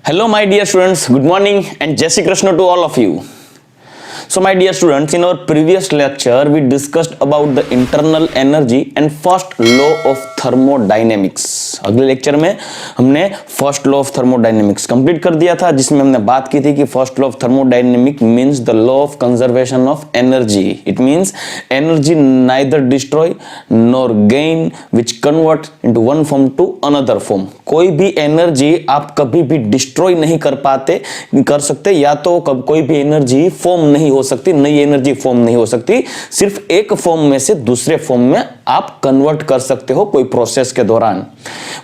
Hello, my dear students. Good morning and Jai Shri Krishna to all of you. So, my dear students, in our previous lecture, we discussed about the internal energy and first law of thermodynamics. अगले lecture में हमने first law of thermodynamics complete कर दिया था, जिसमें हमने बात की थी कि first law of thermodynamic means the law of conservation of energy. It means energy neither destroy nor gain which convert into one form to another form. कोई भी एनर्जी आप कभी भी डिस्ट्रॉय नहीं कर सकते, या तो कोई भी एनर्जी फॉर्म नहीं हो सकती, नई एनर्जी फॉर्म नहीं हो सकती. सिर्फ एक फॉर्म में से दूसरे फॉर्म में आप कन्वर्ट कर सकते हो कोई प्रोसेस के दौरान.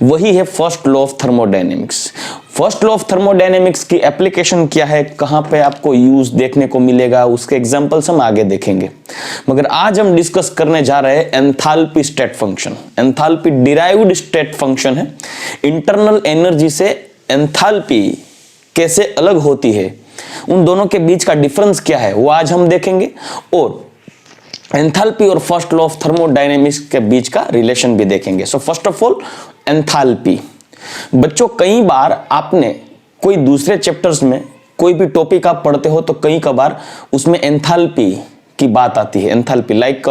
वही है first law of thermodynamics. First law of thermodynamics की एप्लीकेशन क्या है, कहां पे आपको यूज देखने को मिलेगा, उसके एग्जांपल्स हम आगे देखेंगे. मगर आज हम डिस्कस करने जा रहे हैं enthalpy state function. Enthalpy derived state function है. इंटरनल एनर्जी से एंथैल्पी कैसे अलग होती है, उन दोनों के बीच का डिफरेंस क्या है, वो आज हम देखेंगे. और एंथैल्पी और फर्स्ट लॉ ऑफ थर्मोडायनेमिक्स के बीच का रिलेशन भी देखेंगे. So first of all enthalpy. बच्चों, कई बार आपने कोई दूसरे चैप्टर्स में कोई भी टॉपिक आप पढ़ते हो तो कई कबार उसमें एंथैल्पी की बात आती है. Enthalpy like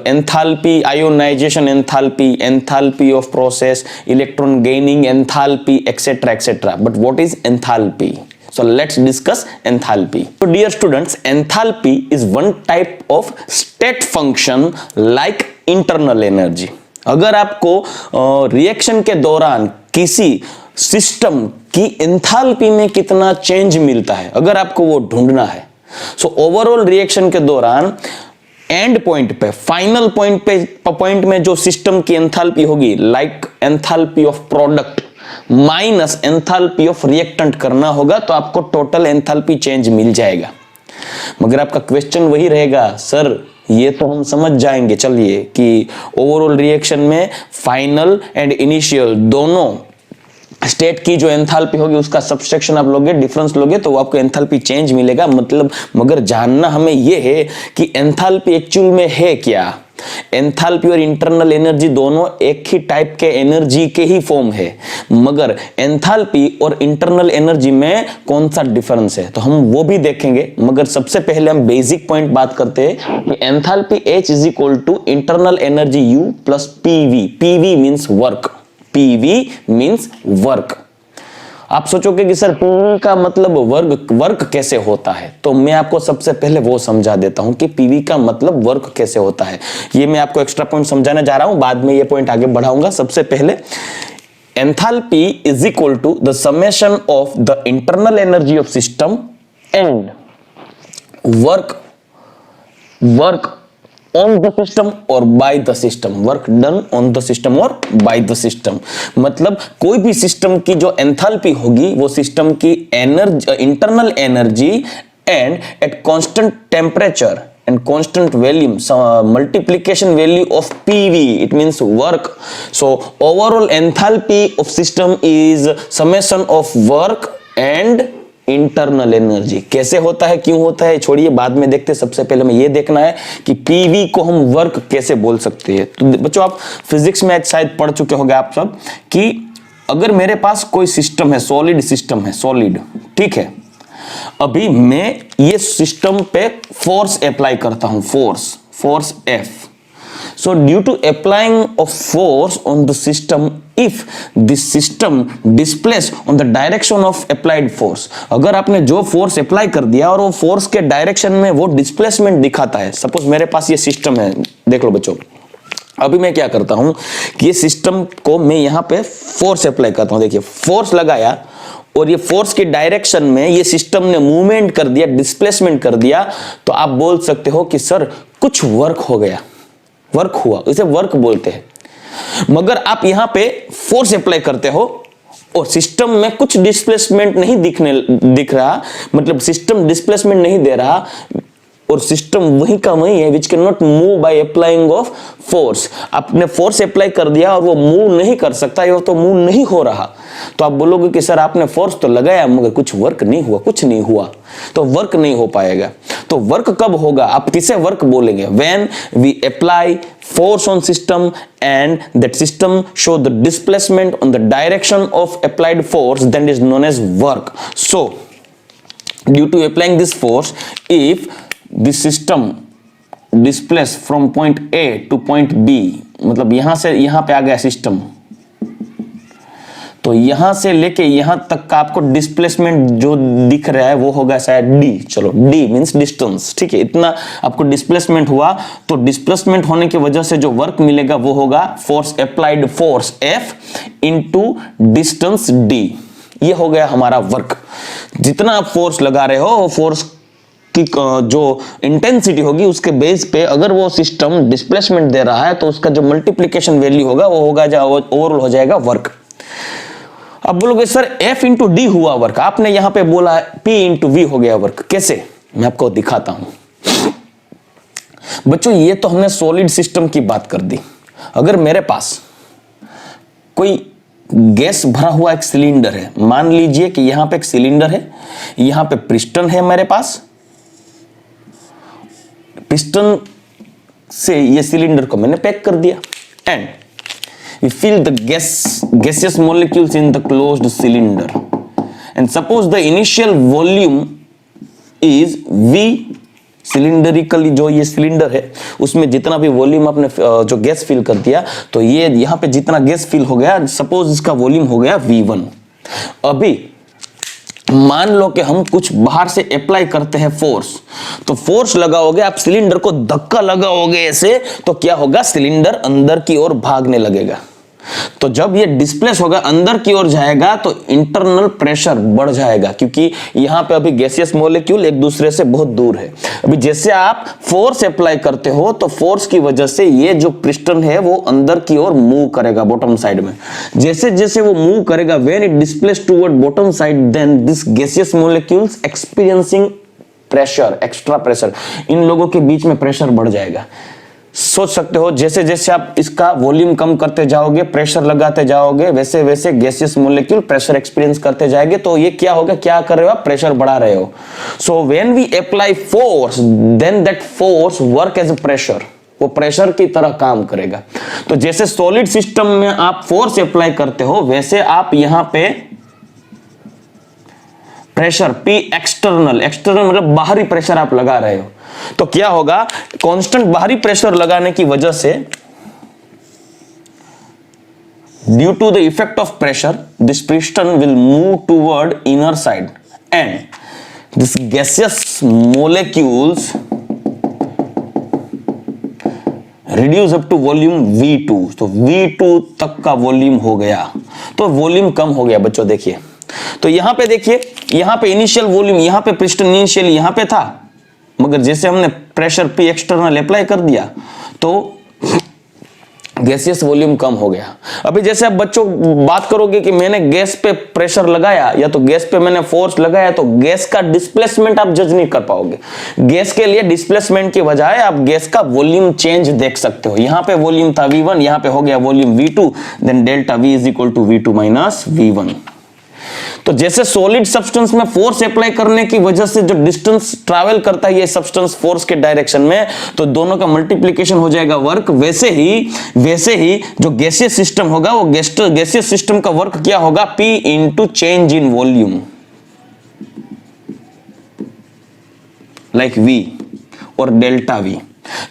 enthalpy ionization, enthalpy of process, electron gaining enthalpy, etcetera etcetera. But what is enthalpy? So let's discuss enthalpy. So dear students, enthalpy is one type of state function like internal energy. अगर आपको reaction के दौरान किसी system की enthalpy में कितना change मिलता है, अगर आपको वो ढूंढना है, सो ओवरऑल रिएक्शन के दौरान एंड पॉइंट पे, फाइनल पॉइंट में जो सिस्टम की एंथैल्पी होगी, like enthalpy of product minus enthalpy of reactant करना होगा, तो आपको टोटल एंथैल्पी चेंज मिल जाएगा. मगर आपका क्वेश्चन वही रहेगा, सर ये तो हम समझ जाएंगे, चलिए, कि ओवरऑल रिएक्शन में फाइनल एंड इनिशियल दोनों स्टेट की जो एंथैल्पी होगी उसका सब्सट्रैक्शन आप लोगे, डिफरेंस लोगे, तो आपको एंथैल्पी चेंज मिलेगा. मतलब मगर जानना हमें यह है कि एंथैल्पी एक्चुअल में है क्या. एंथैल्पी और इंटरनल एनर्जी दोनों एक ही टाइप के एनर्जी के ही फॉर्म है, मगर एंथैल्पी और इंटरनल एनर्जी में कौन सा डिफरेंस है, तो हम वो भी देखेंगे. मगर सबसे पहले हम बेसिक पॉइंट बात करते हैं कि enthalpy H is equal to internal energy U plus PV. PV means work. PV means work. आप सोचोगे कि सर पीवी का मतलब वर्क कैसे होता है, तो मैं आपको सबसे पहले वो समझा देता हूं कि पीवी का मतलब वर्क कैसे होता है. ये मैं आपको एक्स्ट्रा पॉइंट समझाने जा रहा हूं, बाद में ये पॉइंट आगे बढ़ाऊंगा. सबसे पहले enthalpy is equal to the summation of the internal energy of system and work on the system or by the system. work done on the system or by the system. मतलब कोई भी system की जो enthalpy होगी वो system की energy, internal energy and at constant temperature and constant volume, multiplication value of PV, it means work. So overall enthalpy of system is summation of work and internal energy. कैसे होता है, क्यों होता है, छोड़िए, बाद में देखते. सबसे पहले हमें यह देखना है कि पीवी को हम वर्क कैसे बोल सकते हैं. तो बच्चों, आप फिजिक्स में शायद पढ़ चुके होंगे आप सब कि अगर मेरे पास कोई सिस्टम है, सॉलिड सिस्टम है, सॉलिड, ठीक है, अभी मैं ये सिस्टम पे फोर्स अप्लाई करता हूं, force F. So due to applying of force on the system, if this system displaced on the direction of applied force, अगर आपने जो फोर्स अप्लाई कर दिया और वो फोर्स के डायरेक्शन में वो डिस्प्लेसमेंट दिखाता है. सपोज मेरे पास ये सिस्टम है, देख लो बच्चों. अभी मैं क्या करता हूं कि ये सिस्टम को मैं यहां पे फोर्स अप्लाई करता हूं. देखिए, फोर्स लगाया और ये फोर्स के डायरेक्शन में ये सिस्टम ने मूवमेंट कर दिया, डिस्प्लेसमेंट कर दिया, तो आप बोल सकते हो कि सर कुछ वर्क हो गया, वर्क हुआ, इसे वर्क बोलते हैं. मगर आप यहां पे फोर्स अप्लाई करते हो और सिस्टम में कुछ डिस्प्लेसमेंट नहीं दिख रहा, मतलब सिस्टम डिस्प्लेसमेंट नहीं दे रहा और सिस्टम वही का वही है, which can not move by applying of force. आपने फोर्स अप्लाई कर दिया और वो मूव नहीं कर सकता, ये तो मूव नहीं हो रहा, तो आप बोलोगे कि सर आपने फोर्स तो लगाया मगर कुछ वर्क नहीं हुआ, कुछ नहीं हुआ, तो वर्क नहीं हो पाएगा. तो तो वर्क कब होगा, आप किसे वर्क बोलेंगे? When we apply force on system and that system show the displacement on the direction of applied force, then is known as work. So due to applying this force, if this system displace from point A to point B, मतलब यहां से यहां पे आ गया system, तो यहां से लेके यहां तक का आपको डिस्प्लेसमेंट जो दिख रहा है वो होगा शायद डी. चलो, डी मींस डिस्टेंस, ठीक है, इतना आपको डिस्प्लेसमेंट हुआ. तो डिस्प्लेसमेंट होने की वजह से जो वर्क मिलेगा वो होगा force, applied force F into distance D. ये हो गया हमारा वर्क. जितना आप फोर्स लगा रहे हो वो फोर्स की जो इंटेंसिटी होगी उसके बेस पे अगर वो सिस्टम डिस्प्लेसमेंट दे रहा है तो उसका जो मल्टीप्लीकेशन वैल्यू होगा वो होगा ओवरऑल हो जाएगा वर्क. अब बोलोगे सर F इंटू डी हुआ वर्क, आपने यहां पे बोला P इंटू V हो गया वर्क. कैसे, मैं आपको दिखाता हूं. बच्चों ये तो हमने सॉलिड सिस्टम की बात कर दी. अगर मेरे पास कोई गैस भरा हुआ एक सिलेंडर है, मान लीजिए कि यहां पे एक सिलेंडर है, यहां पे पिस्टन है मेरे पास, पिस्टन से ये सिलेंडर को मैंने पैक कर दिया and we fill the gaseous molecules in the closed cylinder, and suppose the initial volume is V. सिलिंडरिकली जो ये सिलेंडर है उसमें जितना भी वॉल्यूम आपने जो गैस फिल कर दिया, तो ये यहां पे जितना गैस फिल हो गया, सपोज इसका वॉल्यूम हो गया V1. अभी मान लो कि हम कुछ बाहर से अप्लाई करते हैं फोर्स, तो फोर्स लगाओगे आप, सिलेंडर को धक्का लगाओगे ऐसे, तो क्या होगा, सिलेंडर अंदर की ओर भागने लगेगा. तो जब ये डिस्प्लेस होगा, अंदर की ओर जाएगा, तो इंटरनल प्रेशर बढ़ जाएगा, क्योंकि यहां पे अभी गैसियस मॉलिक्यूल एक दूसरे से बहुत दूर है. अभी जैसे आप फोर्स अप्लाई करते हो तो फोर्स की वजह से ये जो पिस्टन है वो अंदर की ओर मूव करेगा बॉटम साइड में. जैसे जैसे वो मूव करेगा, when it displace toward bottom side, then this gaseous molecules experiencing pressure, extra pressure, इन लोगों के बीच में प्रेशर बढ़ जाएगा. सोच सकते हो जैसे जैसे आप इसका वॉल्यूम कम करते जाओगे, प्रेशर लगाते जाओगे, वैसे वैसे गैसियस मॉलिक्यूल प्रेशर एक्सपीरियंस करते जाएंगे. तो ये क्या होगा, क्या कर रहे हो आप, प्रेशर बढ़ा रहे हो. So when we apply force, then that force work as a pressure, वो प्रेशर की तरह काम करेगा. तो जैसे सॉलिड सिस्टम में आप फोर्स अप्लाई करते हो, वैसे आप यहां पे प्रेशर P एक्सटर्नल, एक्सटर्नल मतलब बाहरी प्रेशर आप लगा रहे हो. तो क्या होगा, कांस्टेंट बाहरी प्रेशर लगाने की वजह से, due to the effect of pressure, this piston will move toward inner side and this gaseous molecules reduce up to volume V2. तो V2 तक का वॉल्यूम हो गया, तो वॉल्यूम कम हो गया बच्चों. देखिए, तो यहां पे देखिए, यहां पे इनिशियल वॉल्यूम, यहां पे पिस्टन इनिशियल यहां पे था, मगर जैसे हमने प्रेशर P एक्सटर्नल अप्लाई कर दिया तो गैसियस वॉल्यूम कम हो गया. अभी जैसे आप बच्चों बात करोगे कि मैंने गैस पे प्रेशर लगाया या तो गैस पे मैंने फोर्स लगाया, तो गैस का डिस्प्लेसमेंट आप जज नहीं कर पाओगे. गैस के लिए डिस्प्लेसमेंट की बजाय आप गैस का वॉल्यूम चेंज देख सकते हो. यहां पे वॉल्यूम था V1, यहां पे हो गया volume V2, then delta V is equal to V2 minus V1. तो जैसे सॉलिड सब्सटेंस में फोर्स अप्लाई करने की वजह से जो डिस्टेंस ट्रैवल करता है ये सब्सटेंस फोर्स के डायरेक्शन में, तो दोनों का मल्टीप्लिकेशन हो जाएगा वर्क. वैसे ही जो गैसियस सिस्टम होगा, वो गैसियस सिस्टम का वर्क क्या होगा, P into change in volume, like V और डेल्टा V.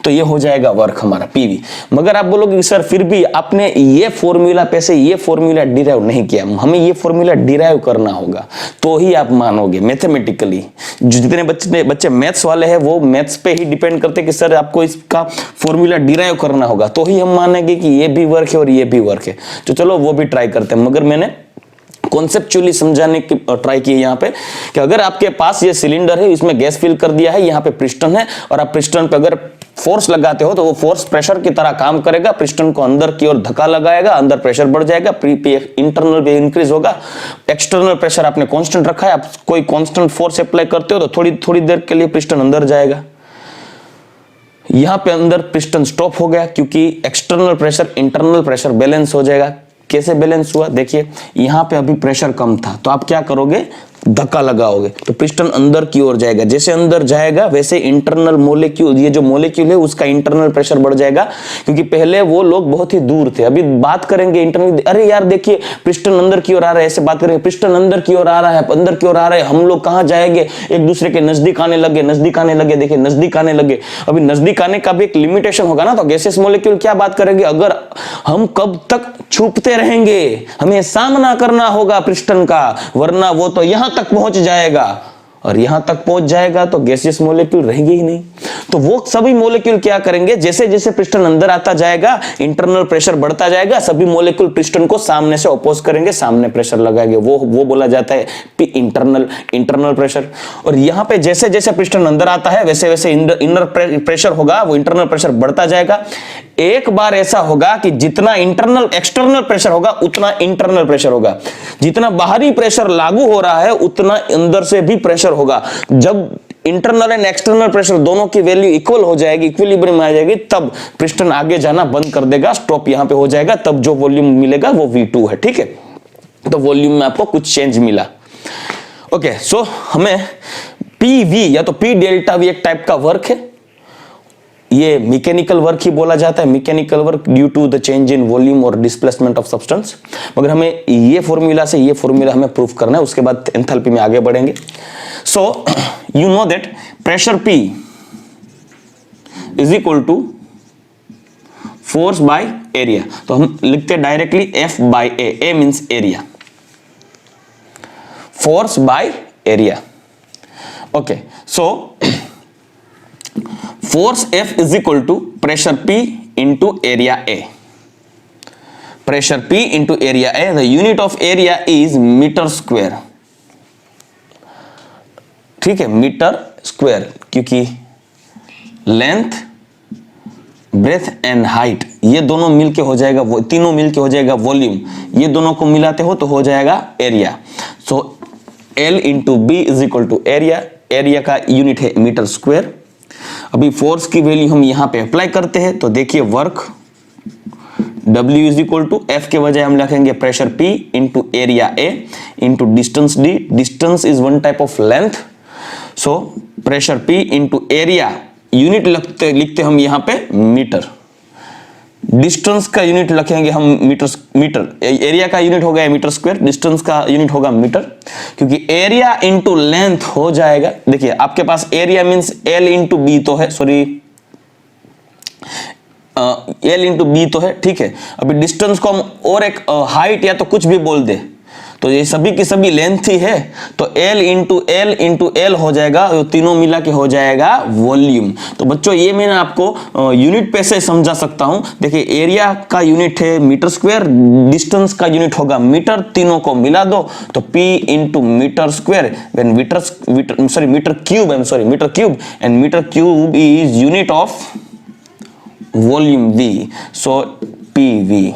तो ये हो जाएगा वर्क हमारा PV. मगर आप बोलोगे सर फिर भी आपने ये फॉर्मूला पैसे ये फॉर्मूला डिराइव नहीं किया, हमें ये फॉर्मूला डिराइव करना होगा तो ही आप मानोगे मैथमेटिकली. जितने बच्चे मैथ्स वाले हैं वो मैथ्स पे ही डिपेंड करते कि सर आपको इसका फॉर्मूला डिराइव करना होगा, तो ही हम मानेंगे कि ये भी वर्क है और ये भी वर्क है. तो चलो वो भी ट्राई करते हैं. मगर मैंने कॉन्सेप्चुअली समझाने की ट्राई की यहाँ पे कि अगर आपके पास ये सिलेंडर है, इसमें गैस फिल कर दिया है, यहाँ पे पिस्टन है, और आप पिस्टन पे अगर फोर्स लगाते हो तो वो फोर्स प्रेशर की तरह काम करेगा, पिस्टन को अंदर की ओर धक्का लगाएगा, अंदर प्रेशर बढ़ जाएगा, इंटरनल भी इंक्रीज होगा. एक्सटर्नल प्रेशर आपने कांस्टेंट रखा है, आप कोई कांस्टेंट फोर्स अप्लाई करते हो तो थोड़ी थोड़ी देर के लिए पिस्टन अंदर जाएगा. यहां पे अंदर पिस्टन स्टॉप हो गया क्योंकि external pressure internal pressure balance हो जाएगा. कैसे बैलेंस हुआ, देखिए यहां पे अभी प्रेशर कम था, तो आप क्या करोगे, धक्का लगाओगे तो पिस्टन अंदर की ओर जाएगा, जैसे अंदर जाएगा वैसे इंटरनल मोलेक्यूल, ये जो मोलेक्यूल है उसका इंटरनल प्रेशर बढ़ जाएगा, क्योंकि पहले वो लोग बहुत ही दूर थे। अभी बात करेंगे इंटरनल, अरे यार देखिए पिस्टन अंदर की ओर आ रहा है, ऐसे बात करेंगे पिस्टन अंदर की ओर आ रहा है, अंदर की ओर आ रहा है, हम लोग कहां जाएंगे, एक दूसरे के नजदीक आने लगे, नजदीक आने लगे, देखिए नजदीक आने लगे। अभी नजदीक आने का भी एक लिमिटेशन होगा ना, तो गैसियस मॉलिक्यूल क्या बात करेंगे, अगर हम कब तक छुपते रहेंगे, हमें सामना करना होगा पिस्टन का, वरना वो तो यहां तक पहुंच जाएगा, और यहां तक पहुंच जाएगा तो गैसियस मॉलिक्यूल रहेंगे ही नहीं। तो वो सभी मॉलिक्यूल क्या करेंगे, जैसे जैसे पिस्टन अंदर आता जाएगा, इंटरनल प्रेशर बढ़ता जाएगा, सभी मॉलिक्यूल पिस्टन को सामने से अपोज करेंगे, सामने प्रेशर लगाएंगे, वो बोला जाता है इंटरनल प्रेशर। और यहां पे जैसे जैसे पिस्टन अंदर आता है वैसे वैसे इनर प्रेशर होगा, वो इंटरनल प्रेशर बढ़ता जाएगा। एक बार ऐसा होगा कि जितना एक्सटर्नल प्रेशर होगा उतना इंटरनल प्रेशर होगा, जितना बाहरी प्रेशर लागू हो रहा है उतना अंदर से भी प्रेशर होगा। जब इंटरनल एंड एक्सटर्नल प्रेशर दोनों की वैल्यू इक्वल हो जाएगी, इक्विलिब्रियम आ जाएगी, तब पिस्टन आगे जाना बंद कर देगा, स्टॉप यहां पे हो जाएगा, तब जो वॉल्यूम मिलेगा वो V2 है। ठीक है, तो वॉल्यूम में आपको कुछ चेंज मिला। ओके, सो हमें PV या तो P डेल्टा V एक टाइप का वर्क है, ये मैकेनिकल वर्क ही बोला जाता है, mechanical work due to the change in volume और डिस्प्लेसमेंट ऑफ सब्सटेंस। मगर हमें ये फॉर्मूला से ये फॉर्मूला हमें प्रूफ करना है, उसके बाद एंथैल्पी में आगे बढ़ेंगे। So you know that pressure P is equal to force by area, तो हम लिखते हैं directly F by A means area, force by area. Okay, so force F is equal to pressure P into area A. Pressure P into area A, the unit of area is meter square. ठीक है, metre square, क्योंकि length, breath and height ये दोनों मिलके हो जाएगा, वो तीनों मिलके हो जाएगा वॉल्यूम, ये दोनों को मिलाते हो तो हो जाएगा area. So L into B is equal to area, area का यूनिट है मीटर स्क्वायर। अभी फोर्स की वैल्यू हम यहां पे अप्लाई करते हैं, तो देखिए work W is equal to F के बजाय हम लिखेंगे pressure P into area A into distance D, distance is one type of length, so pressure P into area, unit लिखते हम यहां पे मीटर, डिस्टेंस का यूनिट लिखेंगे हम मीटर, एरिया का यूनिट हो गया मीटर स्क्वायर, डिस्टेंस का यूनिट होगा मीटर, क्योंकि एरिया इंटू लेंथ हो जाएगा। देखिए आपके पास area means L into B तो है, सॉरी L इंटू बी तो है, ठीक है। अभी डिस्टेंस को हम और एक हाइट या तो कुछ भी बोल दे, तो ये सभी की सभी लेंथ ही है, तो L इंटू L हो जाएगा, तो तीनों मिला के हो जाएगा वॉल्यूम। तो बच्चों ये मैंने आपको यूनिट पे से समझा सकता हूं। देखिए एरिया का यूनिट है मीटर स्क्वायर, डिस्टेंस का यूनिट होगा मीटर, तीनों को मिला दो तो P into metre square, when metre cube and metre cube is unit of volume V, so PV,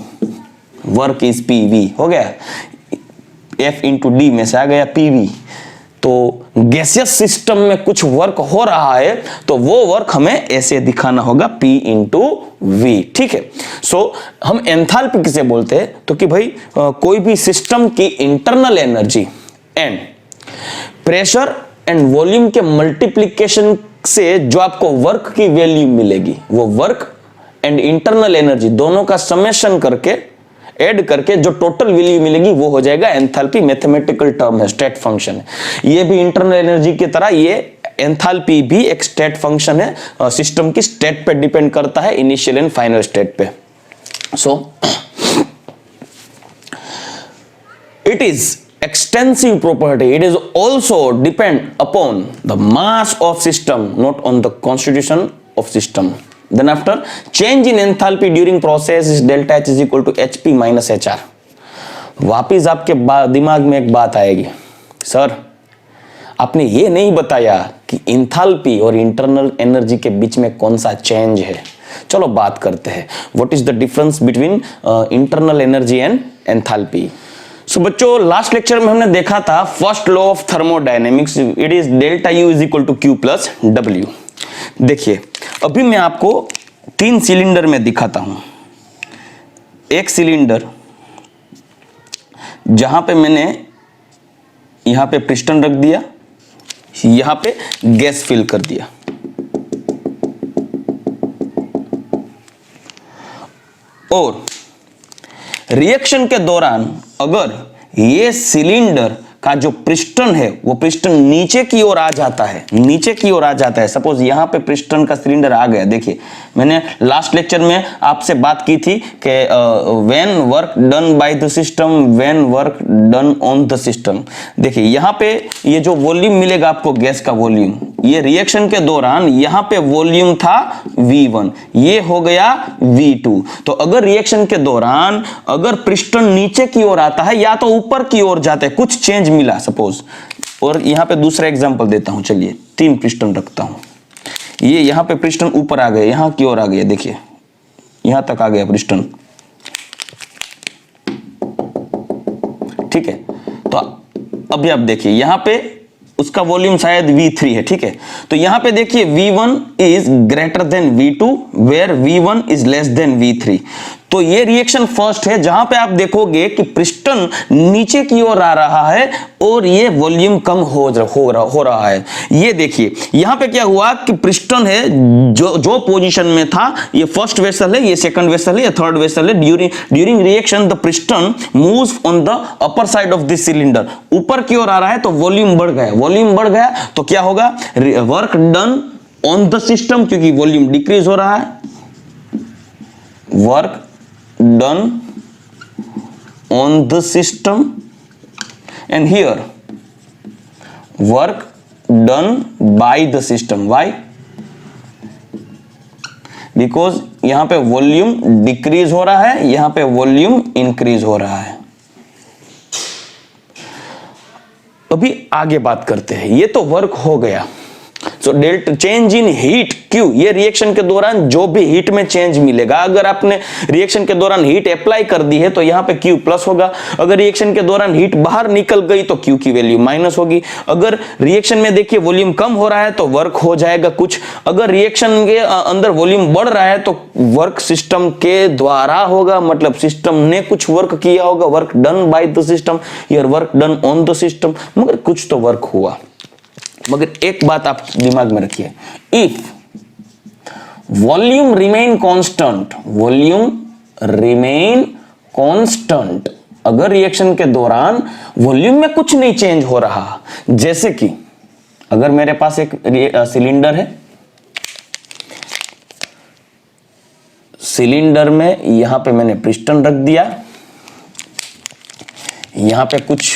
work is PV हो गया, F इंटू डी में से आ गया PV। तो गैसियस सिस्टम में कुछ वर्क हो रहा है तो वो वर्क हमें ऐसे दिखाना होगा P इंटू V, ठीक है। सो हम एंथैल्पी किसे बोलते हैं, तो कि भाई कोई भी सिस्टम की internal energy and pressure and volume के मल्टीप्लीकेशन से जो आपको वर्क की वैल्यू मिलेगी, वो वर्क एंड इंटरनल एनर्जी दोनों का समेशन करके ऐड करके जो टोटल वैल्यू मिलेगी वो हो जाएगा एंथैल्पी। मैथमेटिकल टर्म है, स्टेट फंक्शन है। ये भी इंटरनल एनर्जी की तरह ये एंथैल्पी भी एक स्टेट फंक्शन है, सिस्टम की स्टेट पे डिपेंड करता है, इनिशियल एंड फाइनल स्टेट पे। So it is extensive property, it is also depend upon the mass of system, not on the constitution of system. Then after change in enthalpy during process is delta H is equal to HP minus HR. वापिस आपके दिमाग में एक बात आएगी, sir आपने ये नहीं बताया कि इंथैल्पी और इंटरनल एनर्जी के बीच में कौन सा चेंज है। चलो बात करते हैं, what is the difference between internal energy and enthalpy. So बच्चों लास्ट लेक्चर में हमने देखा था first law of thermodynamics, it is delta U is equal to Q plus W। देखिए अभी मैं आपको 3 सिलेंडर में दिखाता हूं। एक सिलेंडर जहां पे मैंने यहां पे पिस्टन रख दिया, यहां पे गैस फिल कर दिया। और रिएक्शन के दौरान अगर ये सिलेंडर का जो पिस्टन है वो पिस्टन नीचे की ओर आ जाता है, नीचे की ओर आ जाता है। सपोज यहां पे पिस्टन का सिलेंडर आ गया। देखिए मैंने लास्ट लेक्चर में आपसे बात की थी कि when work done by the system, when work done on the system. देखिए यहां पे ये जो वॉल्यूम मिलेगा आपको गैस का वॉल्यूम, ये रिएक्शन के दौरान यहां पे वॉल्यूम था V1, ये हो गया V2। तो अगर रिएक्शन के दौरान अगर पिस्टन नीचे की ओर आता है या तो ऊपर की ओर जाता है, कुछ चेंज मिला सपोज। और यहां पे दूसरा एग्जांपल देता हूं, चलिए 3 पिस्टन रखता हूं। ये यहां पे पिस्टन ऊपर आ गए, यहां की ओर आ गया, देखिए यहां तक आ गया पिस्टन, ठीक है। तो अभी आप देखिए यहां पे उसका वॉल्यूम शायद V3 है, ठीक है। तो यहां पे देखिए V1 is greater than V2 where V1 is less than V3। तो ये रिएक्शन फर्स्ट है जहां पे आप देखोगे कि पिस्टन नीचे की ओर आ रहा है और ये वॉल्यूम कम हो रहा है। ये देखिए यहां पे क्या हुआ कि पिस्टन है जो पोजीशन में था, ये फर्स्ट वेसल है, ये सेकंड वेसल है, ये थर्ड वेसल है। During reaction the piston moves on the upper side of this cylinder, ऊपर की ओर आ रहा है तो वॉल्यूम बढ़ गया। वॉल्यूम बढ़ गया तो क्या होगा, work done on the system, क्योंकि वॉल्यूम डिक्रीज हो रहा है, work done on the system, and here work done by the system. Why? Because यहां पे वॉल्यूम डिक्रीज हो रहा है, यहां पे वॉल्यूम इंक्रीज हो रहा है। अभी आगे बात करते हैं। ये तो वर्क हो गया। So delta change in heat Q, ये रिएक्शन के दौरान जो भी हीट में चेंज मिलेगा, अगर आपने रिएक्शन के दौरान हीट अप्लाई कर दी है तो यहां पे Q प्लस होगा। अगर रिएक्शन के दौरान हीट बाहर निकल गई तो Q की वैल्यू माइनस होगी। अगर रिएक्शन में देखिए वॉल्यूम कम हो रहा है तो वर्क हो जाएगा कुछ। अगर रिएक्शन के अंदर वॉल्यूम बढ़ रहा है तो वर्क सिस्टम के द्वारा होगा, मतलब सिस्टम ने कुछ वर्क किया होगा, work done by the system, here work done on the system. मगर कुछ तो वर्क हुआ। मगर एक बात आप दिमाग में रखिए, if volume remain constant, volume remain constant, अगर रिएक्शन के दौरान वॉल्यूम में कुछ नहीं चेंज हो रहा, जैसे कि अगर मेरे पास एक सिलेंडर है, सिलेंडर में यहां पे मैंने पिस्टन रख दिया, यहां पे कुछ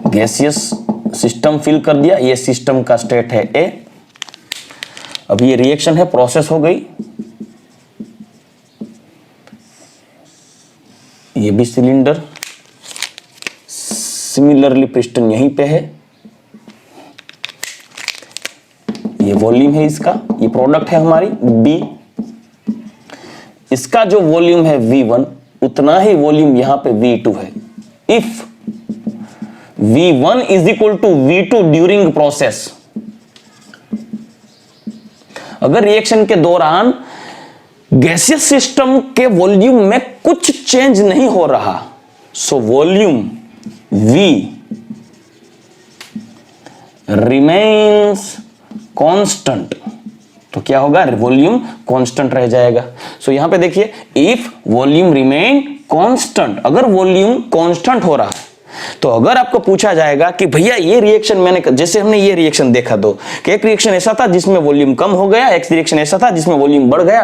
गैसियस सिस्टम फिल कर दिया, ये सिस्टम का स्टेट है A। अब ये रिएक्शन है, प्रोसेस हो गई, ये भी सिलेंडर, सिमिलरली पिस्टन यहीं पे है, ये वॉल्यूम है इसका, ये प्रोडक्ट है हमारी B, इसका जो वॉल्यूम है V1 उतना ही वॉल्यूम यहां पे V2 है। If V1 is equal to V2 during process, अगर रिएक्शन के दौरान गैसियस सिस्टम के वॉल्यूम में कुछ चेंज नहीं हो रहा, so volume V remains constant, तो क्या होगा, वॉल्यूम कांस्टेंट रह जाएगा। सो यहां पे देखिए इफ वॉल्यूम रिमेन कांस्टेंट, अगर वॉल्यूम कांस्टेंट हो रहा है तो अगर आपको पूछा जाएगा कि भैया ये रिएक्शन मैंने, जैसे हमने ये रिएक्शन देखा दो कि एक रिएक्शन ऐसा था जिसमें वॉल्यूम कम हो गया, एक रिएक्शन ऐसा था जिसमें वॉल्यूम बढ़ गया,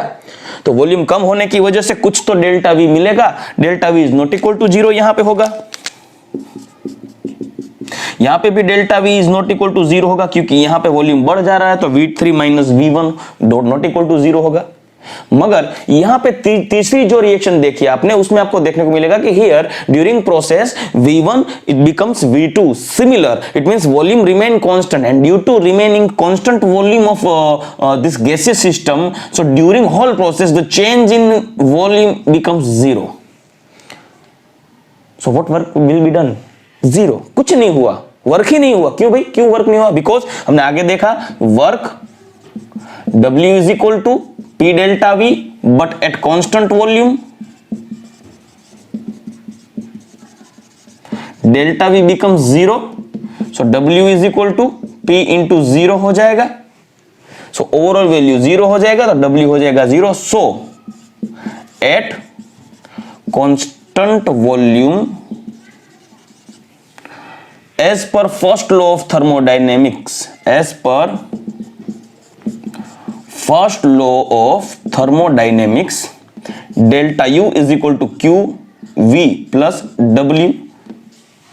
तो वॉल्यूम कम होने की वजह से कुछ तो डेल्टा V मिलेगा, delta V is not equal to 0 यहां पे होगा, यहां पे भी delta V is not equal to 0 होगा, क्योंकि यहां पे वॉल्यूम बढ़ जा रहा है, तो V3 minus V1 not equal to 0 होगा। मगर यहां पे तीसरी जो रिएक्शन देखी आपने, उसमें आपको देखने को मिलेगा कि here during process V1 it becomes V2 similar, it means volume remain constant, and due to remaining constant volume of this gaseous system, so during whole process the change in volume becomes 0। So what work will be done, 0, कुछ नहीं हुआ, work ही नहीं हुआ। क्यों भाई, क्यों work नहीं हुआ? बिकॉज हमने आगे देखा work W is equal to P delta V but at constant volume, delta V become 0, so W is equal to P into 0 हो जाएगा, सो ओवरऑल वैल्यू 0 हो जाएगा तो W हो जाएगा 0. So at constant volume as per first law of thermodynamics, as per first law of thermodynamics, delta U is equal to Q V plus W,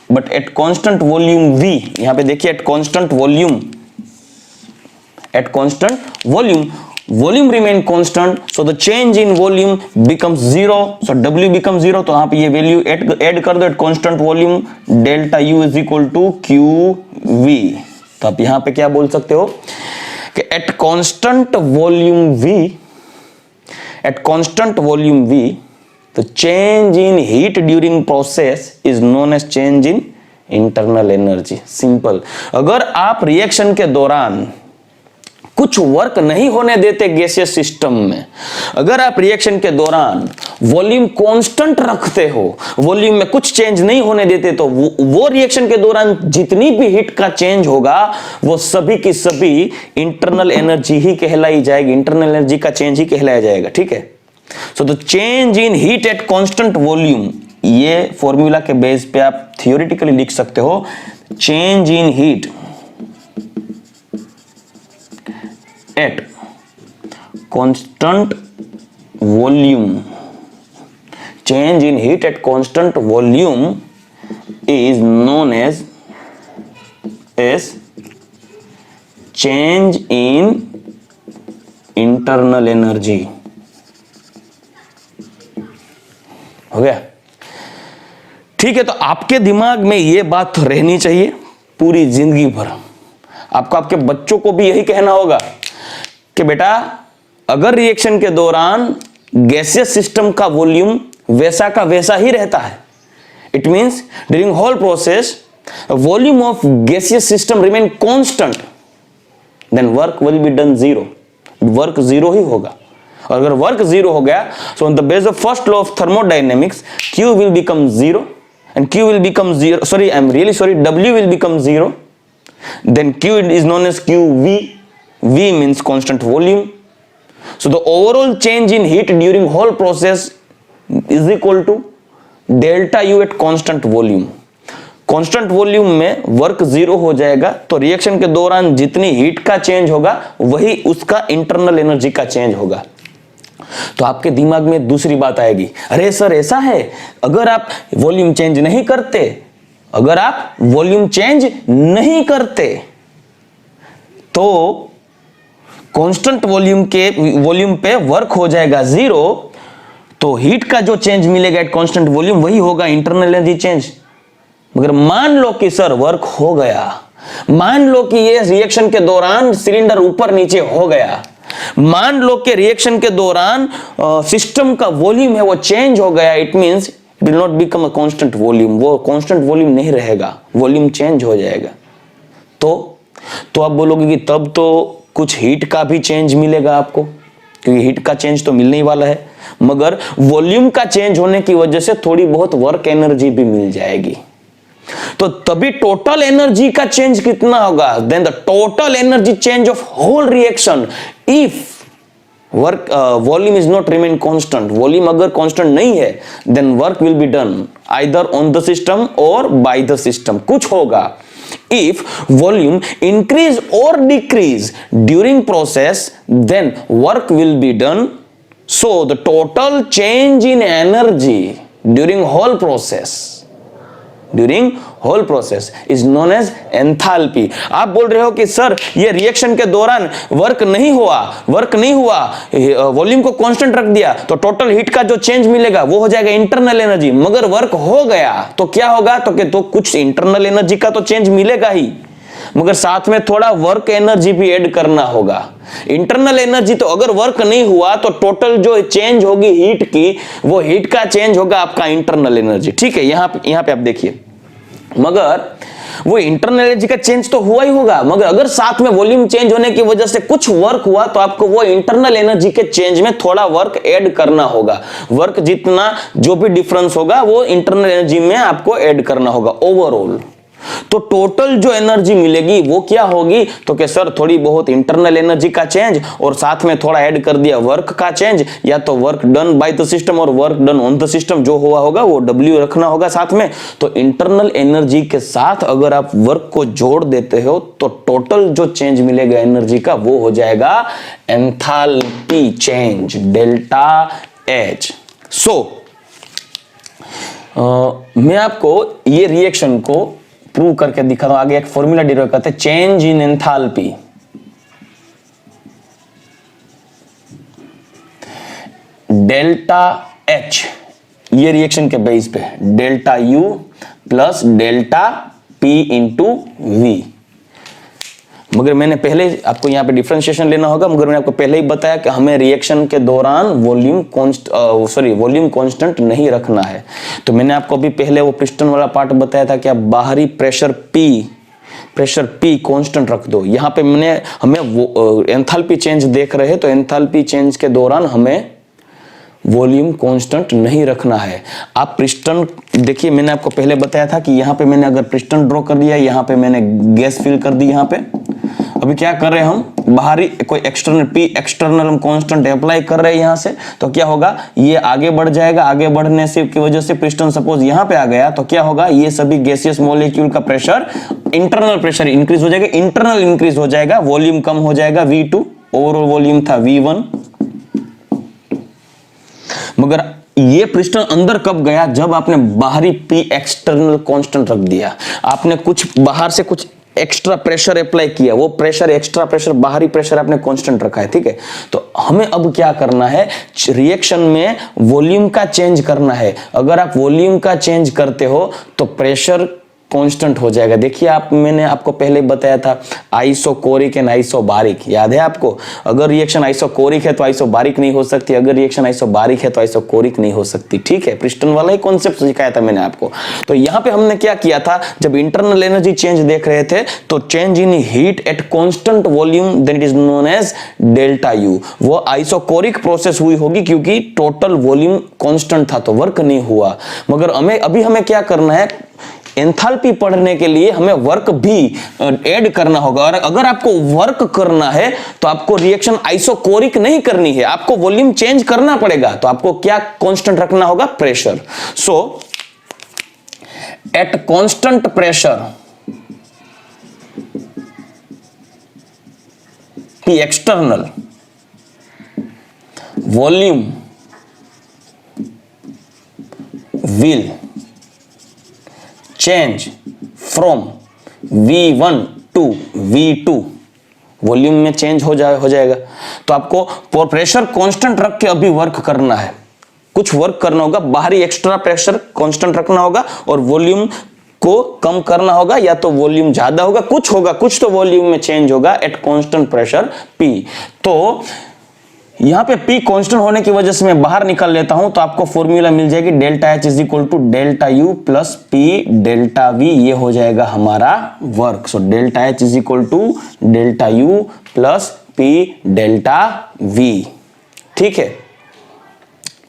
but at constant volume V, यहां पे देखिए at constant volume, at constant volume remain constant, so the change in volume becomes 0, so W becomes 0. तो यहाँ पे ये value add कर दो at constant volume, delta U is equal to QV. तो आप यहाँ पे क्या बोल सकते हो कि eight constant volume V the change in heat during process is known as change in internal energy. Simple. अगर आप रिएक्शन के दौरान कुछ वर्क नहीं होने देते गैसियस सिस्टम में, अगर आप रिएक्शन के दौरान वॉल्यूम कांस्टेंट रखते हो, वॉल्यूम में कुछ चेंज नहीं होने देते, तो वो रिएक्शन के दौरान जितनी भी हीट का चेंज होगा वो सभी की सभी इंटरनल एनर्जी ही कहलाई जाएगी, इंटरनल एनर्जी का चेंज ही कहलाया जाएगा. ठीक है. So the change in heat at constant volume, ये फॉर्मूला के बेस पे आप थियोरेटिकली लिख सकते हो, change in heat at constant volume, change in heat at constant volume is known as change in internal energy. हो गया. ठीक है. तो आपके दिमाग में ये बात रहनी चाहिए पूरी जिंदगी भर. आपको आपके बच्चों को भी यही कहना होगा कि बेटा अगर रिएक्शन के दौरान गैसियस सिस्टम का वॉल्यूम वैसा का वैसा ही रहता है, it means during whole process volume of gaseous system remain constant, then work will be done 0. Work 0 ही होगा. और अगर वर्क 0 हो गया, so on the base of first law of thermodynamics Q will become 0 and Q will become 0, sorry I am really sorry, W will become 0, then Q is known as QV. V means constant volume. So the overall change in heat during whole process is equal to delta U at constant volume. Constant volume में work 0 हो जाएगा, तो reaction के दौरान जितनी heat का change होगा वही उसका इंटरनल एनर्जी का चेंज होगा. तो आपके दिमाग में दूसरी बात आएगी, अरे सर ऐसा है, अगर आप वॉल्यूम चेंज नहीं करते, अगर आप वॉल्यूम चेंज नहीं करते तो कांस्टेंट वॉल्यूम पे वर्क हो जाएगा 0, तो हीट का जो चेंज मिलेगा एट कांस्टेंट वॉल्यूम वही होगा इंटरनल एनर्जी चेंज. मगर मान लो कि सर वर्क हो गया, मान लो कि ये रिएक्शन के दौरान सिलेंडर ऊपर नीचे हो गया, मान लो कि रिएक्शन के दौरान सिस्टम का वॉल्यूम है वो चेंज हो गया, it means it will not become a constant volume. वो कांस्टेंट वॉल्यूम नहीं रहेगा, वॉल्यूम चेंज हो जाएगा. तो आप बोलोगे कि तब तो कुछ हीट का भी चेंज मिलेगा आपको, क्योंकि हीट का चेंज तो मिलने ही वाला है, मगर वॉल्यूम का चेंज होने की वजह से थोड़ी बहुत वर्क एनर्जी भी मिल जाएगी. तो तभी टोटल एनर्जी का चेंज कितना होगा, then the total energy change of whole reaction if work volume is not remain constant. Volume अगर कांस्टेंट नहीं है, then work will be done either on the system और बाय द सिस्टम. कुछ होगा. If volume increase or decrease during process, then work will be done. So the total change in energy during whole process is known as enthalpy. आप बोल रहे हो कि sir ये reaction के दौरान वर्क नहीं हुआ, वॉल्यूम को कांस्टेंट रख दिया, तो टोटल हीट का जो चेंज मिलेगा वो हो जाएगा इंटरनल एनर्जी. मगर वर्क हो गया तो क्या होगा, तो कुछ इंटरनल एनर्जी का तो चेंज मिलेगा ही, मगर साथ में थोड़ा वर्क एनर्जी भी ऐड करना होगा. इंटरनल एनर्जी तो अगर वर्क नहीं हुआ तो टोटल जो चेंज होगी हीट की, वो हीट का चेंज होगा आपका इंटरनल एनर्जी. ठीक है. यहां पे आप देखिए, मगर वो इंटरनल एनर्जी का चेंज तो हुआ ही होगा, मगर अगर साथ में वॉल्यूम चेंज होने की वजह से कुछ वर्क हुआ तो आपको वो इंटरनल एनर्जी के चेंज में थोड़ा वर्क ऐड करना होगा। वर्क जितना जो भी डिफरेंस होगा वो इंटरनल एनर्जी में आपको ऐड करना होगा ओवरऑल। तो टोटल जो एनर्जी मिलेगी वो क्या होगी, तो कि सर थोड़ी बहुत इंटरनल एनर्जी का चेंज और साथ में थोड़ा ऐड कर दिया वर्क का चेंज, या तो work done by the system और work done on the system, जो हुआ होगा वो W रखना होगा साथ में। तो इंटरनल एनर्जी के साथ अगर आप वर्क को जोड़ देते हो तो टोटल जो चेंज मिलेगा एनर्जी का वो हो जाएगा एंथैल्पी चेंज, डेल्टा H। मैं आपको ये रिएक्शन को प्रूव करके दिखा रहा हूं। आगे एक फॉर्मूला डिराइव करते हैं, change in enthalpy. Delta H ये रिएक्शन के बेस पे delta U plus delta P into V। मगर मैंने पहले आपको यहां पे डिफरेंशिएशन लेना होगा, मगर मैंने आपको पहले ही बताया कि हमें रिएक्शन के दौरान वॉल्यूम कांस्टेंट नहीं रखना है। तो मैंने आपको अभी पहले वो पिस्टन वाला पार्ट बताया था कि आप बाहरी प्रेशर P कांस्टेंट रख दो। यहां पे हमें एंथैल्पी चेंज देख रहे हैं, तो एंथैल्पी चेंज के दौरान हमें वॉल्यूम कांस्टेंट नहीं रखना है। आप पिस्टन देखिए, मैंने आपको पहले बताया था कि यहां पे मैंने अगर पिस्टन ड्रॉ कर दिया, यहां पे मैंने गैस फिल कर दी। यहां पे अभी क्या कर रहे हैं हम, बाहरी कोई एक्सटर्नल P एक्सटर्नल हम कांस्टेंट अप्लाई कर रहे हैं यहां से, तो क्या होगा ये आगे बढ़ जाएगा। आगे बढ़ने से की वजह से पिस्टन सपोज यहां पे आ गया तो क्या होगा, ये सभी गैसियस मॉलिक्यूल का प्रेशर, इंटरनल प्रेशर इंक्रीज हो जाएगा, इंटरनल इंक्रीज हो जाएगा, वॉल्यूम कम हो जाएगा V2, ओवरऑल वॉल्यूम था V1। मगर ये पिस्टन अंदर कब गया, जब आपने बाहरी P एक्सटर्नल कांस्टेंट रख दिया। आपने कुछ बाहर से कुछ एक्स्ट्रा प्रेशर अप्लाई किया, वो प्रेशर एक्स्ट्रा प्रेशर बाहरी प्रेशर आपने कांस्टेंट रखा है, ठीक है। तो हमें अब क्या करना है, रिएक्शन में वॉल्यूम का चेंज करना है। अगर आप वॉल्यूम का चेंज करते हो तो प्रेशर कांस्टेंट हो जाएगा। देखिए मैंने आपको पहले बताया था आइसोकोरिक एंड आइसोबारिक, याद है आपको। अगर रिएक्शन आइसोकोरिक है तो आइसोबारिक नहीं हो सकती, अगर रिएक्शन आइसोबारिक है तो आइसोकोरिक नहीं हो सकती, ठीक है। पिस्टन वाला ही कॉन्सेप्ट सिखाया था मैंने आपको। तो यहां पे हमने क्या किया था, जब इंटरनल एनर्जी चेंज देख रहे थे तो change in heat at constant volume, then it is known as delta U। वो आइसोकोरिक प्रोसेस हुई होगी क्योंकि टोटल वॉल्यूम कांस्टेंट था तो वर्क नहीं हुआ। मगर अभी हमें क्या करना है, एंथैल्पी पढ़ने के लिए हमें वर्क भी ऐड करना होगा। और अगर आपको वर्क करना है तो आपको रिएक्शन आइसोकोरिक नहीं करनी है, आपको वॉल्यूम चेंज करना पड़ेगा। तो आपको क्या कांस्टेंट रखना होगा, pressure. So at constant pressure P external, volume will change from V1 to V2, volume में चेंज हो जाएगा। तो आपको प्रेशर कांस्टेंट रख के अभी वर्क करना है, कुछ वर्क करना होगा, बाहरी एक्स्ट्रा प्रेशर कांस्टेंट रखना होगा और वॉल्यूम को कम करना होगा, या तो वॉल्यूम ज्यादा होगा, कुछ तो वॉल्यूम में चेंज होगा एट कांस्टेंट प्रेशर P। तो यहां पे P कांस्टेंट होने की वजह से मैं बाहर निकाल लेता हूं, तो आपको फॉर्मूला मिल जाएगी delta H is equal to delta U plus P delta V। ये हो जाएगा हमारा work. So delta H is equal to delta U plus P delta V, ठीक है।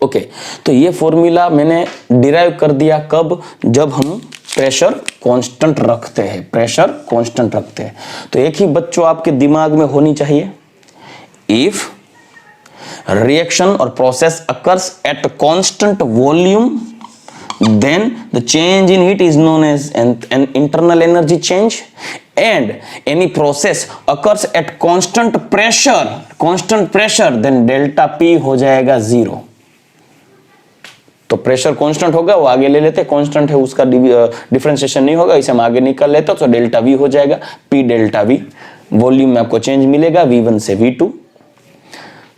ओके, तो ये फॉर्मूला मैंने डिराइव कर दिया कब, जब हम प्रेशर कांस्टेंट रखते हैं, प्रेशर कांस्टेंट रखते हैं। तो एक ही बच्चों आपके दिमाग में होनी चाहिए, if reaction or process occurs at constant volume, then the change in heat is known as an internal energy change, and any process occurs at constant pressure, then delta P हो जाएगा 0। तो प्रेशर कांस्टेंट होगा, वो आगे ले लेते, constant है उसका डिफरेंशिएशन नहीं होगा, इसे हम आगे निकाल लेते, तो डेल्टा V हो जाएगा P डेल्टा V। वॉल्यूम में आपको चेंज मिलेगा V1 से V2।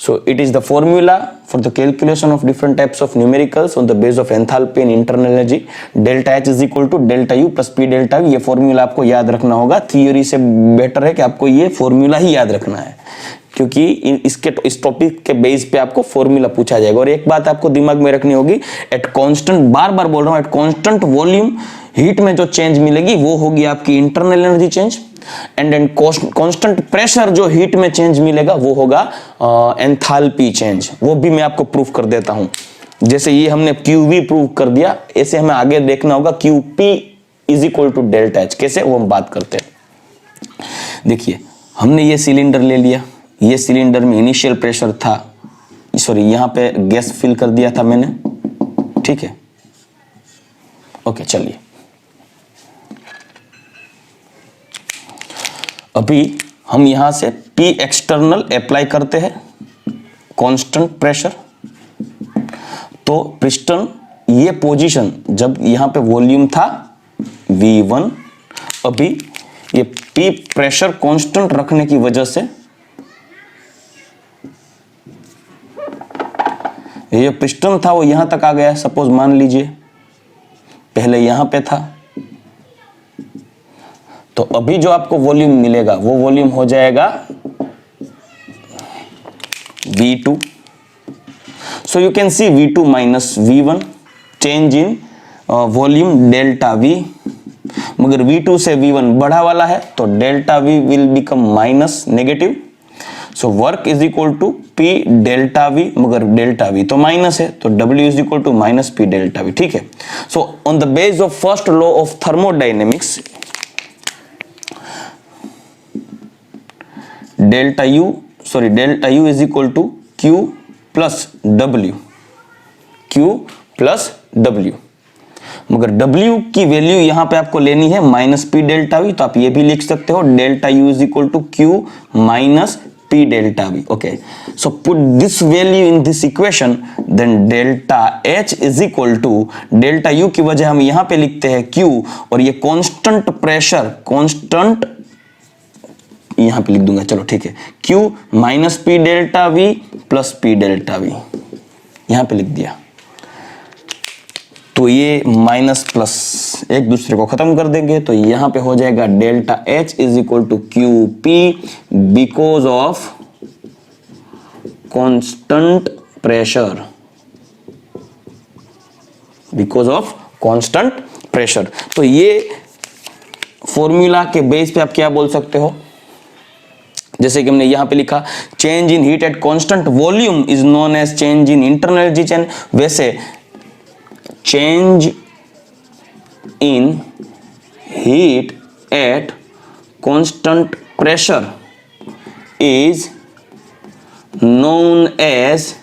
So it is the formula for the calculation of different types of numericals on the base of enthalpy and internal energy. Delta H is equal to delta U plus P delta V। ये formula आपको याद रखना होगा, theory से better है कि आपको ये फॉर्मूला ही याद रखना है, क्योंकि इस टॉपिक के बेस पे आपको फॉर्मूला पूछा जाएगा। और एक बात आपको दिमाग में रखनी होगी, एट कांस्टेंट, बार बार बोल रहा हूं, एट कांस्टेंट वॉल्यूम हीट में जो चेंज मिलेगी वो होगी आपकी internal energy change, and then constant pressure जो हीट में चेंज मिलेगा वो होगा एंथैल्पी चेंज। वो भी मैं आपको प्रूफ कर देता हूं। जैसे ये हमने QV प्रूव कर दिया, ऐसे हमें आगे देखना होगा QP is equal to delta H। कैसे, वो हम बात करते हैं। देखिए हमने ये सिलेंडर ले लिया, ये सिलेंडर में इनिशियल प्रेशर था, सॉरी यहां पे गैस फिल कर दिया था मैंने, ठीक है, ओके। चलिए अभी हम यहां से P एक्सटर्नल अप्लाई करते हैं, कांस्टेंट प्रेशर। तो पिस्टन ये पोजीशन जब यहां पे वॉल्यूम था V1, अभी ये P प्रेशर कांस्टेंट रखने की वजह से ये पिस्टन था वो यहां तक आ गया। सपोज मान लीजिए पहले यहां पे था, तो अभी जो आपको वॉल्यूम मिलेगा वो वॉल्यूम हो जाएगा V2। So you can see V2 minus V1, change in volume delta V। मगर V2 से V1 बढ़ा वाला है तो delta V will become minus negative. So work is equal to P delta V, मगर डेल्टा V तो minus है तो W is equal to minus P delta V, ठीक है। So on the base of first law of thermodynamics, delta U is equal to Q plus W, मगर W की value यहां पे आपको लेनी है माइनस P डेल्टा V, तो आप ये भी लिख सकते हो delta U is equal to Q minus P delta V। Okay, so put this value in this equation, then delta H is equal to delta U की वजह हम यहां पे लिखते हैं Q, और ये कांस्टेंट प्रेशर, कांस्टेंट यहां पे लिख दूंगा, चलो ठीक है, Q minus P delta V plus P delta V यहां पे लिख दिया। तो ये माइनस प्लस एक दूसरे को खत्म कर देंगे, तो यहां पे हो जाएगा delta H is equal to QP because of constant pressure, because of constant pressure. तो ये फॉर्मूला के बेस पे आप क्या बोल सकते हो, जैसे कि हमने यहां पे लिखा change in heat at constant volume is known as change in internal energy change, वैसे change in heat at constant pressure is known as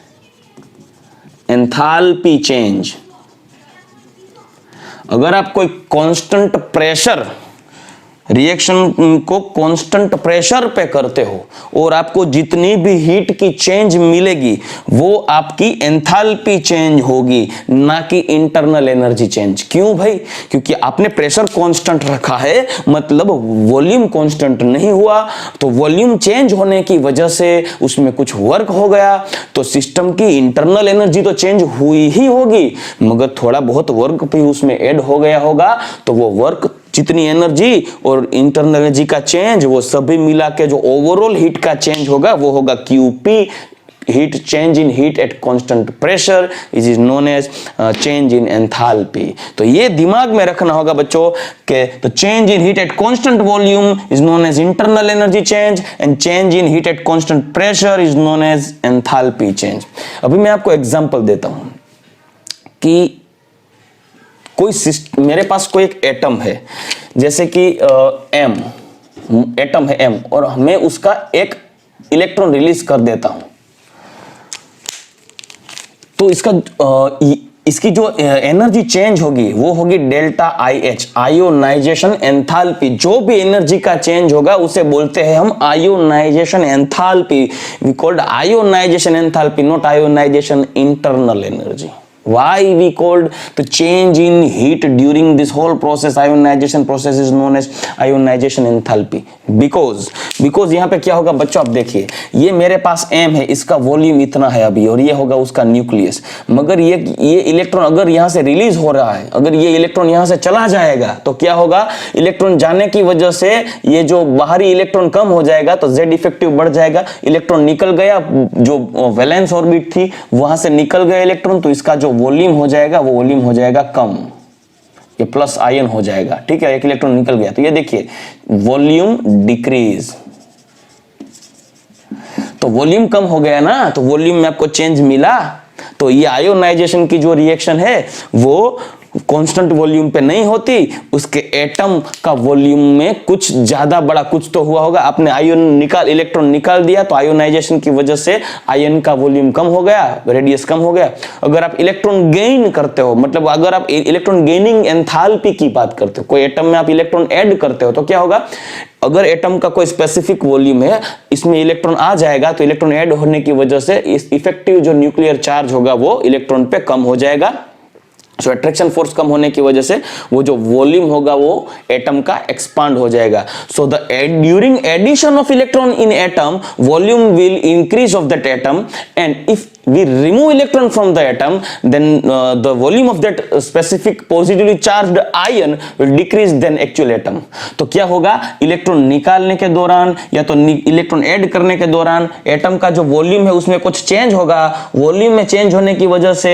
enthalpy change. अगर आप कोई कांस्टेंट प्रेशर रिएक्शन को कांस्टेंट प्रेशर पे करते हो और आपको जितनी भी हीट की चेंज मिलेगी वो आपकी एंथैल्पी चेंज होगी, ना कि इंटरनल एनर्जी चेंज। क्यों भाई? क्योंकि आपने प्रेशर कांस्टेंट रखा है, मतलब वॉल्यूम कांस्टेंट नहीं हुआ, तो वॉल्यूम चेंज होने की वजह से उसमें कुछ वर्क हो गया, तो सिस्टम की इंटरनल एनर्जी तो चेंज हुई ही होगी, मगर थोड़ा बहुत वर्क भी उसमें ऐड हो गया होगा, तो वो वर्क जितनी एनर्जी और इंटरनल एनर्जी का चेंज वो सभी मिला के जो ओवरऑल हीट का चेंज होगा वो होगा QP, heat change in heat at constant pressure is known as change in enthalpy. तो ये दिमाग में रखना होगा बच्चों के, तो change in heat at constant volume is known as internal energy change and change in heat at constant pressure is known as enthalpy change. अभी मैं आपको एग्जांपल देता हूं कि कोई मेरे पास कोई एक एटम है, जैसे कि M एटम है M, और मैं उसका एक इलेक्ट्रॉन रिलीज कर देता हूं, तो इसकी जो एनर्जी चेंज होगी वो होगी डेल्टा IH, आयोनाइजेशन एंथैल्पी। जो भी एनर्जी का चेंज होगा उसे बोलते हैं हम ionization enthalpy. We called ionization enthalpy, not ionization internal energy. Why we called the change in heat during this whole process, ionization process is known as ionization enthalpy? Because यहाँ पे क्या होगा बच्चों, आप देखिए, ये मेरे पास M है, इसका वॉल्यूम इतना है अभी, और ये होगा उसका न्यूक्लियस, मगर ये इलेक्ट्रॉन अगर यहाँ से रिलीज हो रहा है, अगर ये इलेक्ट्रॉन यहाँ से चला जाएगा तो क्या होगा, इलेक्ट्रॉन जाने की वजह से ये जो बाहरी इलेक्ट्रॉन कम हो जाएगा तो Z इफेक्टिव बढ़ जाएगा, इलेक्ट्रॉन निकल गया, जो वैलेंस ऑर्बिट थी वहां से निकल गया इलेक्ट्रॉन, तो इसका जो वॉल्यूम हो जाएगा वो वॉल्यूम हो जाएगा कम, ये प्लस आयन हो जाएगा, ठीक है, एक इलेक्ट्रॉन निकल गया। तो ये देखिए वॉल्यूम डिक्रीज, तो वॉल्यूम कम हो गया ना, तो वॉल्यूम में आपको चेंज मिला। तो ये आयोनाइजेशन की जो रिएक्शन है वो कांस्टेंट वॉल्यूम पे नहीं होती, उसके एटम का वॉल्यूम में कुछ ज्यादा बड़ा कुछ तो हुआ होगा। आपने इलेक्ट्रॉन निकाल दिया, तो आयोनाइजेशन की वजह से आयन का वॉल्यूम कम हो गया, रेडियस कम हो गया। अगर आप इलेक्ट्रॉन गेन करते हो, मतलब अगर आप इलेक्ट्रॉन गेनिंग एंथैल्पी की बात करते हो, कोई एटम में आप इलेक्ट्रॉन ऐड करते हो, तो क्या होगा, अगर एटम का कोई स्पेसिफिक वॉल्यूम है, इसमें इलेक्ट्रॉन आ जाएगा, तो इलेक्ट्रॉन ऐड होने की वजह से इस इफेक्टिव जो न्यूक्लियर चार्ज होगा वो इलेक्ट्रॉन पे कम हो जाएगा। सो अट्रैक्शन फोर्स कम होने की वजह से वो जो वॉल्यूम होगा वो एटम का एक्सपांड हो जाएगा। So the during addition of electron in atom, volume will increase of that atom, and if we remove electron from the atom, then the volume of that specific positively charged ion will decrease than actual atom। तो क्या होगा, electron निकालने के दौरान या तो electron add करने के दौरान एटम का जो वॉल्यूम है उसमें कुछ चेंज होगा। वॉल्यूम में चेंज होने की वजह से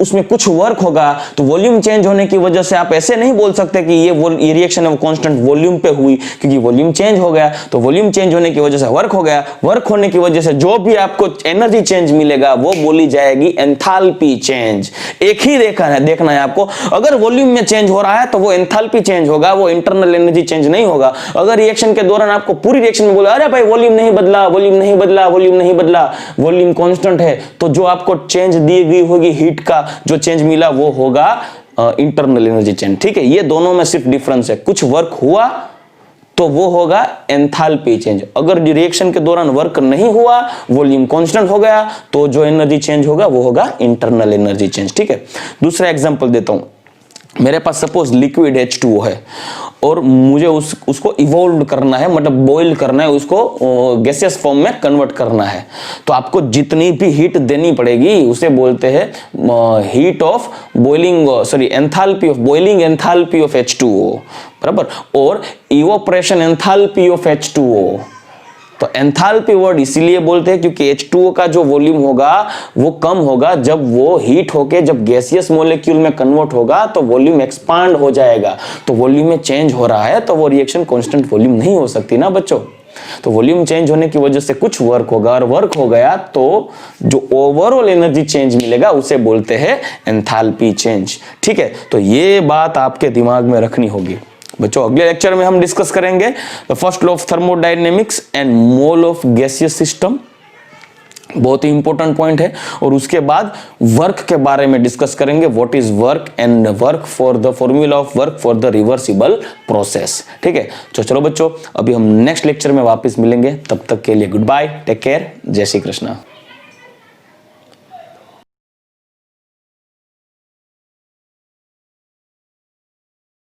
उसमें कुछ वर्क होगा। तो वॉल्यूम चेंज होने की वजह से आप ऐसे नहीं बोल सकते कि ये रिएक्शन है वो कांस्टेंट वॉल्यूम पे हुई, क्योंकि वॉल्यूम चेंज हो गया। तो वॉल्यूम चेंज होने की वजह से वर्क हो गया, वर्क होने की वजह से जो भी आपको एनर्जी चेंज मिलेगा वो बोली जाएगी एंथैल्पी चेंज। एक ही देखना है आपको, अगर वॉल्यूम में चेंज हो रहा है तो वो एंथैल्पी चेंज होगा, वो इंटरनल एनर्जी चेंज नहीं होगा। अगर रिएक्शन के दौरान आपको पूरी रिएक्शन में बोला अरे भाई वॉल्यूम नहीं बदला, वॉल्यूम नहीं बदला, वॉल्यूम नहीं बदला, वॉल्यूम कांस्टेंट है, तो जो आपको चेंज दी गई होगी, हीट का जो चेंज मिला वो होगा इंटरनल एनर्जी चेंज। ठीक है, ये दोनों में सिर्फ डिफरेंस है, कुछ वर्क हुआ तो वो होगा एंथैल्पी चेंज। अगर रिएक्शन के दौरान वर्क नहीं हुआ, वॉल्यूम कांस्टेंट हो गया, तो जो एनर्जी चेंज होगा वो होगा इंटरनल एनर्जी चेंज। ठीक है, दूसरा एग्जांपल देता हूं। मेरे पास सपोज लिक्विड H2O है और मुझे उसको इवोल्व करना है, मतलब बॉईल करना है, उसको गैसियस फॉर्म में कन्वर्ट करना है। तो आपको जितनी भी हीट देनी पड़ेगी उसे बोलते हैं heat of boiling, sorry enthalpy of boiling enthalpy of H2O, बराबर, और इवोपरेशन एंथैल्पी ऑफ H2O। तो एंथैल्पी वर्ड इसीलिए बोलते हैं क्योंकि H2O का जो वॉल्यूम होगा वो कम होगा, जब वो हीट होके जब गैसियस मॉलिक्यूल में कन्वर्ट होगा तो वॉल्यूम एक्सपांड हो जाएगा। तो वॉल्यूम में चेंज हो रहा है तो वो रिएक्शन कांस्टेंट वॉल्यूम नहीं हो सकती ना बच्चों। तो वॉल्यूम चेंज होने की वजह से कुछ वर्क होगा, और वर्क हो गया तो जो ओवरऑल एनर्जी चेंज मिलेगा उसे बोलते हैं एंथैल्पी चेंज। ठीक है, तो ये बात आपके दिमाग में रखनी होगी बच्चों। अगले लेक्चर में हम डिस्कस करेंगे the first law of thermodynamics and mole of gaseous system, बहुत ही इंपॉर्टेंट पॉइंट है। और उसके बाद वर्क के बारे में डिस्कस करेंगे, what is work and work for the formula of work for the reversible process. ठीक है, तो चलो बच्चों, अभी हम नेक्स्ट लेक्चर में वापस मिलेंगे, तब तक के लिए गुड बाय, टेक केयर, जय श्री कृष्णा।